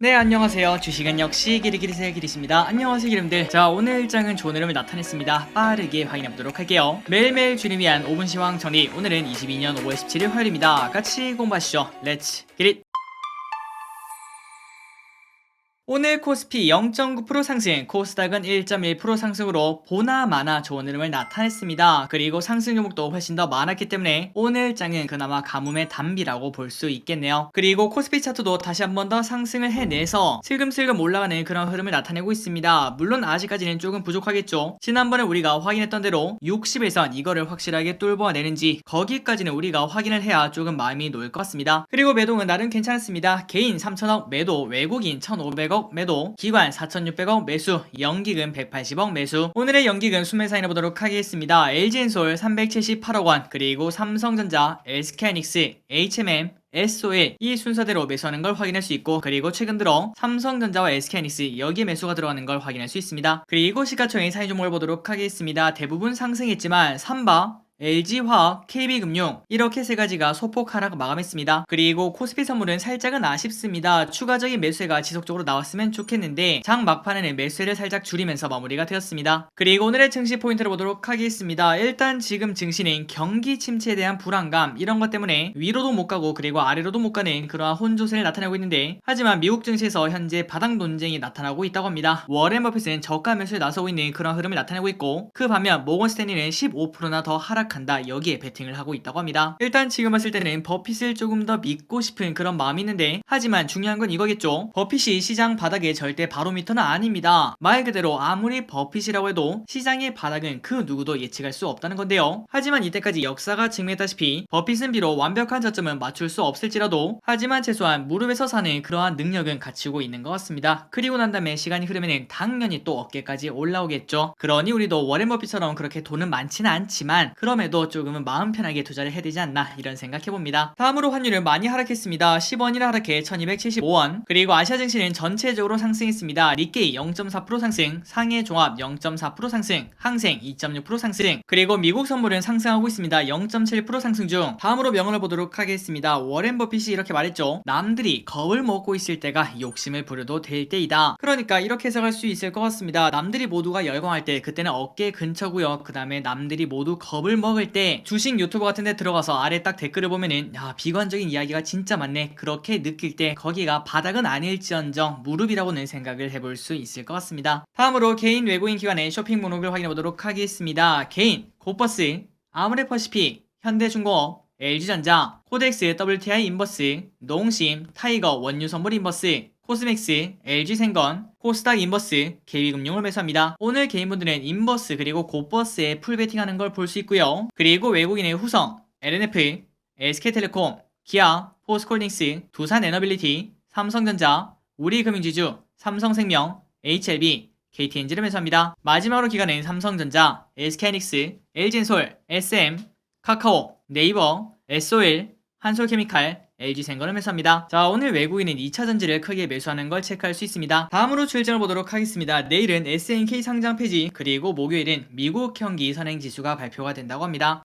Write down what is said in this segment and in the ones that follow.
네, 안녕하세요. 주식은 역시 기리기리세 기리십니다. 안녕하세요, 기름들. 자, 오늘 일장은 좋은 흐름을 나타냈습니다. 빠르게 확인해보도록 할게요. 매일매일 주를 위한 5분 시황 정리. 오늘은 22년 5월 17일 화요일입니다. 같이 공부하시죠. 렛츠 기릿! 오늘 코스피 0.9% 상승, 코스닥은 1.1% 상승으로 보나마나 좋은 흐름을 나타냈습니다. 그리고 상승 종목도 훨씬 더 많았기 때문에 오늘 장은 그나마 가뭄의 단비라고 볼 수 있겠네요. 그리고 코스피 차트도 다시 한 번 더 상승을 해내서 슬금슬금 올라가는 그런 흐름을 나타내고 있습니다. 물론 아직까지는 조금 부족하겠죠. 지난번에 우리가 확인했던 대로 60일선 이거를 확실하게 뚫어내는지 거기까지는 우리가 확인을 해야 조금 마음이 놓일 것 같습니다. 그리고 매동은 나름 괜찮았습니다. 개인 3천억 매도, 외국인 1,500억 매도, 기관 4,600억 매수, 연기금 180억 매수. 오늘의 연기금 순매사인해 보도록 하겠습니다. LG엔솔 378억원, 그리고 삼성전자, SK하이닉스, HMM, SOL 이 순서대로 매수하는 걸 확인할 수 있고, 그리고 최근 들어 삼성전자와 SK하이닉스 여기에 매수가 들어가는 걸 확인할 수 있습니다. 그리고 시가총액 상위 종목을 보도록 하겠습니다. 대부분 상승했지만 삼바, LG화학, KB금융 이렇게 세 가지가 소폭 하락 마감했습니다. 그리고 코스피 선물은 살짝은 아쉽습니다. 추가적인 매수세가 지속적으로 나왔으면 좋겠는데 장 막판에는 매수세를 살짝 줄이면서 마무리가 되었습니다. 그리고 오늘의 증시 포인트를 보도록 하겠습니다. 일단 지금 증시는 경기 침체에 대한 불안감 이런 것 때문에 위로도 못 가고 그리고 아래로도 못 가는 그러한 혼조세를 나타내고 있는데, 하지만 미국 증시에서 현재 바닥 논쟁이 나타나고 있다고 합니다. 워렌 버핏은 저가 매수에 나서고 있는 그런 흐름을 나타내고 있고, 그 반면 모건 스탠리는 15%나 더 하락 한다 여기에 베팅을 하고 있다고 합니다. 일단 지금 봤을 때는 버핏을 조금 더 믿고 싶은 그런 마음이 있는데, 하지만 중요한 건 이거겠죠. 버핏이 시장 바닥의 절대 바로미터는 아닙니다. 말 그대로 아무리 버핏이라고 해도 시장의 바닥은 그 누구도 예측할 수 없다는 건데요. 하지만 이때까지 역사가 증명했다시피 버핏은 비록 완벽한 저점은 맞출 수 없을지라도 하지만 최소한 무릎에서 사는 그러한 능력은 갖추고 있는 것 같습니다. 그리고 난 다음에 시간이 흐르면 당연히 또 어깨까지 올라오겠죠. 그러니 우리도 워렌 버핏처럼 그렇게 돈은 많지는 않지만 그럼에도 조금은 마음 편하게 투자를 해야 되지 않나 이런 생각해봅니다. 다음으로 환율은 많이 하락했습니다. 10원이나 하락해 1275원. 그리고 아시아 증시는 전체적으로 상승했습니다. 니케이 0.4% 상승, 상해 종합 0.4% 상승, 항생 2.6% 상승. 그리고 미국 선물은 상승하고 있습니다. 0.7% 상승 중. 다음으로 명언을 보도록 하겠습니다. 워렌 버핏이 이렇게 말했죠. 남들이 겁을 먹고 있을 때가 욕심을 부려도 될 때이다. 그러니까 이렇게 해석할 수 있을 것 같습니다. 남들이 모두가 열광할 때 그때는 어깨 근처고요. 그 다음에 남들이 모두 겁을 먹을 때 주식 유튜브 같은 데 들어가서 아래 딱 댓글을 보면은 야, 비관적인 이야기가 진짜 많네 그렇게 느낄 때 거기가 바닥은 아닐지언정 무릎이라고는 생각을 해볼 수 있을 것 같습니다. 다음으로 개인 외국인 기관의 쇼핑 목록을 확인해 보도록 하겠습니다. 개인 고버스, 아모레퍼시픽, 현대중공업, LG전자, 코덱스 WTI 인버스, 농심, 타이거 원유선물 인버스, 코스맥스, LG생건, 코스닥 인버스, KB금융을 매수합니다. 오늘 개인분들은 인버스 그리고 고버스에 풀베팅하는 걸 볼 수 있고요. 그리고 외국인의 후성, LNF, SK텔레콤, 기아, 포스코홀딩스, 두산에너빌리티, 삼성전자, 우리금융지주, 삼성생명, HLB, KTNG를 매수합니다. 마지막으로 기관은 삼성전자, SK하이닉스, LG엔솔, SM, 카카오, 네이버, SOL, 한솔케미칼, LG생건을 매수합니다. 자, 오늘 외국인은 2차전지를 크게 매수하는 걸 체크할 수 있습니다. 다음으로 출전을 보도록 하겠습니다. 내일은 SNK 상장 폐지, 그리고 목요일은 미국 경기 선행지수가 발표가 된다고 합니다.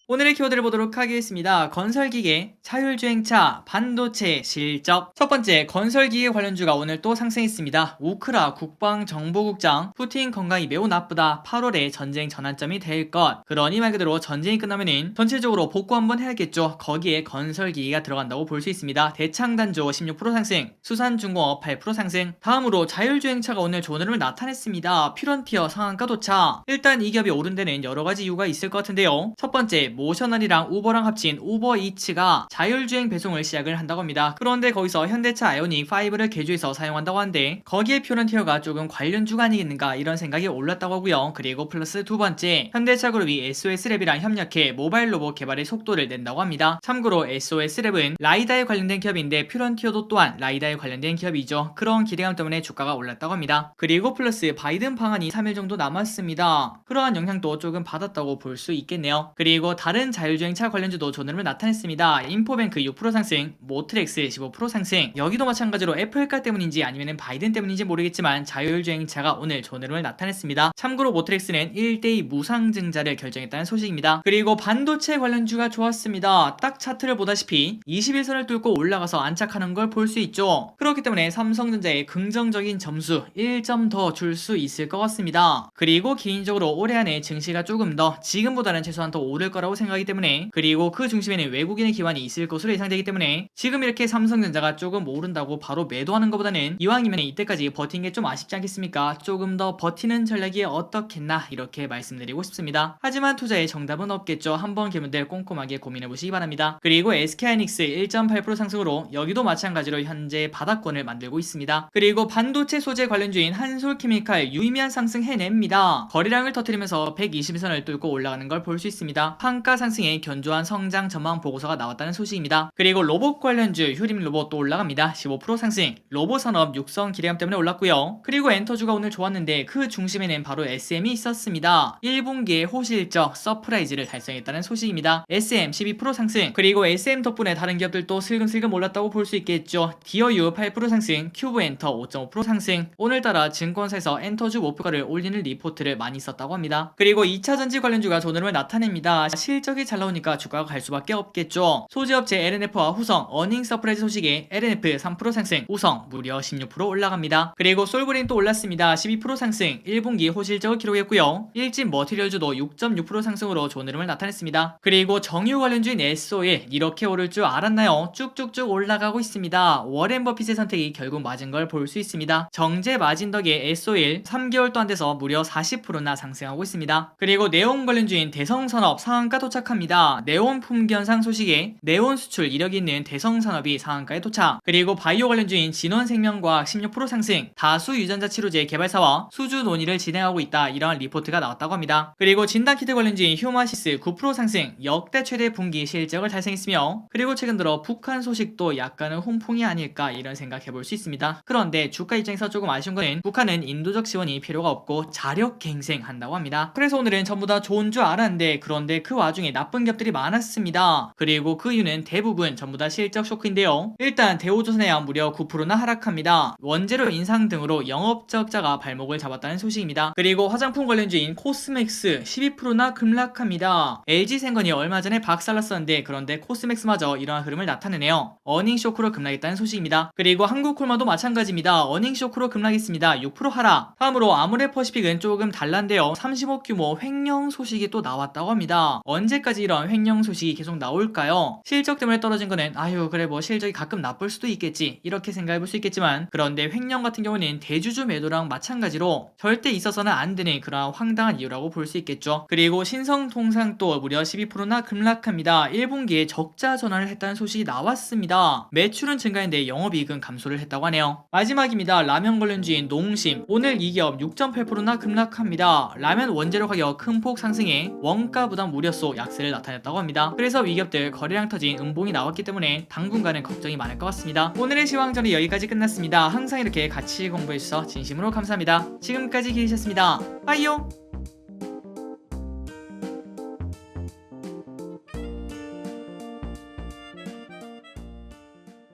오늘의 키워드를 보도록 하겠습니다. 건설기계, 자율주행차, 반도체, 실적. 첫 번째, 건설기계 관련주가 오늘 또 상승했습니다. 우크라 국방정보국장, 푸틴 건강이 매우 나쁘다. 8월에 전쟁 전환점이 될 것. 그러니 말 그대로 전쟁이 끝나면은 전체적으로 복구 한번 해야겠죠. 거기에 건설기계가 들어간다고 볼 수 있습니다. 대창단조 16% 상승, 수산중공업 8% 상승. 다음으로 자율주행차가 오늘 좋은 흐름을 나타냈습니다. 퓨런티어 상한가 도착. 일단 이 기업이 오른 데는 여러가지 이유가 있을 것 같은데요. 첫 번째, 모셔널이랑 우버랑 합친 우버이츠가 자율주행 배송을 시작을 한다고 합니다. 그런데 거기서 현대차 아이오닉 5를 개조해서 사용한다고 하는데 거기에 퓨런티어가 조금 관련주가 아니겠는가 이런 생각이 올랐다고 하고요. 그리고 플러스 두 번째, 현대차 그룹이 SOS랩이랑 협력해 모바일 로봇 개발의 속도를 낸다고 합니다. 참고로 SOS랩은 라이다에 관련된 기업인데 퓨런티어도 또한 라이다에 관련된 기업이죠. 그런 기대감 때문에 주가가 올랐다고 합니다. 그리고 플러스 바이든 방한이 3일 정도 남았습니다. 그러한 영향도 조금 받았다고 볼 수 있겠네요. 그리고 다른 자율주행차 관련주도 좋은 흐름을 나타냈습니다. 인포뱅크 6% 상승, 모트렉스 15% 상승. 여기도 마찬가지로 애플카 때문인지 아니면 바이든 때문인지 모르겠지만 자율주행차가 오늘 좋은 흐름을 나타냈습니다. 참고로 모트렉스는 1대2 무상증자를 결정했다는 소식입니다. 그리고 반도체 관련주가 좋았습니다. 딱 차트를 보다시피 21선을 뚫고 올라가서 안착하는 걸 볼 수 있죠. 그렇기 때문에 삼성전자의 긍정적인 점수 1점 더 줄 수 있을 것 같습니다. 그리고 개인적으로 올해 안에 증시가 조금 더 지금보다는 최소한 더 오를 거라고 생각하기 때문에, 그리고 그 중심에는 외국인의 기관이 있을 것으로 예상되기 때문에 지금 이렇게 삼성전자가 조금 오른다고 바로 매도하는 것보다는 이왕이면 이때까지 버틴 게 좀 아쉽지 않겠습니까? 조금 더 버티는 전략이 어떻겠나 이렇게 말씀드리고 싶습니다. 하지만 투자의 정답은 없겠죠. 한번 개문들 꼼꼼하게 고민해 보시기 바랍니다. 그리고 SK하이닉스 1.8% 상승으로 여기도 마찬가지로 현재 바닥권을 만들고 있습니다. 그리고 반도체 소재 관련주인 한솔케미칼 유의미한 상승 해냅니다. 거래량을 터뜨리면서 120선을 뚫고 올라가는 걸 볼 수 있습니다. 판가 상승에 견조한 성장 전망 보고서가 나왔다는 소식입니다. 그리고 로봇 관련주 휴림 로봇도 올라갑니다. 15% 상승. 로봇 산업 육성 기대감 때문에 올랐고요. 그리고 엔터주가 오늘 좋았는데 그 중심에는 바로 SM이 있었습니다. 1분기에 호실적 서프라이즈를 달성했다는 소식입니다. SM 12% 상승. 그리고 SM 덕분에 다른 기업들도 슬금슬금 올랐다고 볼 수 있겠죠. 디어유 8% 상승, 큐브엔터 5.5% 상승. 오늘따라 증권사에서 엔터주 목표가를 올리는 리포트를 많이 썼다고 합니다. 그리고 2차전지 관련주가 좋은 흐름을 나타냅니다. 실적이 잘 나오니까 주가가 갈 수밖에 없겠죠. 소재업체 LNF와 후성 어닝 서프라이즈 소식에 LNF 3% 상승, 우성 무려 16% 올라갑니다. 그리고 솔브린 또 올랐습니다. 12% 상승, 1분기 호실적을 기록했고요. 일진 머티리얼주도 6.6% 상승으로 좋은 흐름을 나타냈습니다. 그리고 정유 관련주인 SO일 이렇게 오를 줄 알았나요? 쭉쭉쭉 올라가고 있습니다. 워렌 버핏의 선택이 결국 맞은 걸 볼 수 있습니다. 정제 마진 덕에 SO일 3개월도 안 돼서 무려 40%나 상승하고 있습니다. 그리고 네온 관련주인 대성산업 상한가 도착합니다. 네온 품견상 소식에 네온 수출 이력이 있는 대성산업이 상한가에 도착. 그리고 바이오 관련주인 진원생명과학 16% 상승. 다수 유전자 치료제 개발사와 수주 논의를 진행하고 있다. 이러한 리포트가 나왔다고 합니다. 그리고 진단키트 관련주인 휴마시스 9% 상승. 역대 최대 분기 실적을 달성했으며, 그리고 최근 들어 북한 소식도 약간은 훈풍이 아닐까 이런 생각해볼 수 있습니다. 그런데 주가 입장에서 조금 아쉬운 거는 북한은 인도적 지원이 필요가 없고 자력 갱생한다고 합니다. 그래서 오늘은 전부 다 좋은 줄 알았는데, 그런데 그 와중에 나쁜 기업들이 많았습니다. 그리고 그 이유는 대부분 전부 다 실적 쇼크인데요. 일단 대우조선해양 무려 9%나 하락합니다. 원재료 인상 등으로 영업적자가 발목을 잡았다는 소식입니다. 그리고 화장품 관련주인 코스맥스 12%나 급락합니다. LG생건이 얼마 전에 박살났었는데 그런데 코스맥스마저 이러한 흐름을 나타내네요. 어닝 쇼크로 급락했다는 소식입니다. 그리고 한국콜마도 마찬가지입니다. 어닝 쇼크로 급락했습니다. 6% 하락. 다음으로 아모레퍼시픽은 조금 달란데요. 30억 규모 횡령 소식이 또 나왔다고 합니다. 언제까지 이런 횡령 소식이 계속 나올까요? 실적 때문에 떨어진 거는 아유 그래 뭐 실적이 가끔 나쁠 수도 있겠지 이렇게 생각해볼 수 있겠지만, 그런데 횡령 같은 경우는 대주주 매도랑 마찬가지로 절대 있어서는 안 되는 그런 황당한 이유라고 볼 수 있겠죠. 그리고 신성통상도 무려 12%나 급락합니다. 1분기에 적자 전환을 했다는 소식이 나왔습니다. 매출은 증가했는데 영업이익은 감소를 했다고 하네요. 마지막입니다. 라면 관련주인 농심 오늘 이 기업 6.8%나 급락합니다. 라면 원재료 가격 큰 폭 상승에 원가 부담 우려소 약세를 나타냈다고 합니다. 그래서 위기업들 거래량 터진 음봉이 나왔기 때문에 당분간은 걱정이 많을 것 같습니다. 오늘의 시황전이 여기까지 끝났습니다. 항상 이렇게 같이 공부해주셔서 진심으로 감사합니다. 지금까지 기리셨습니다. 빠이요.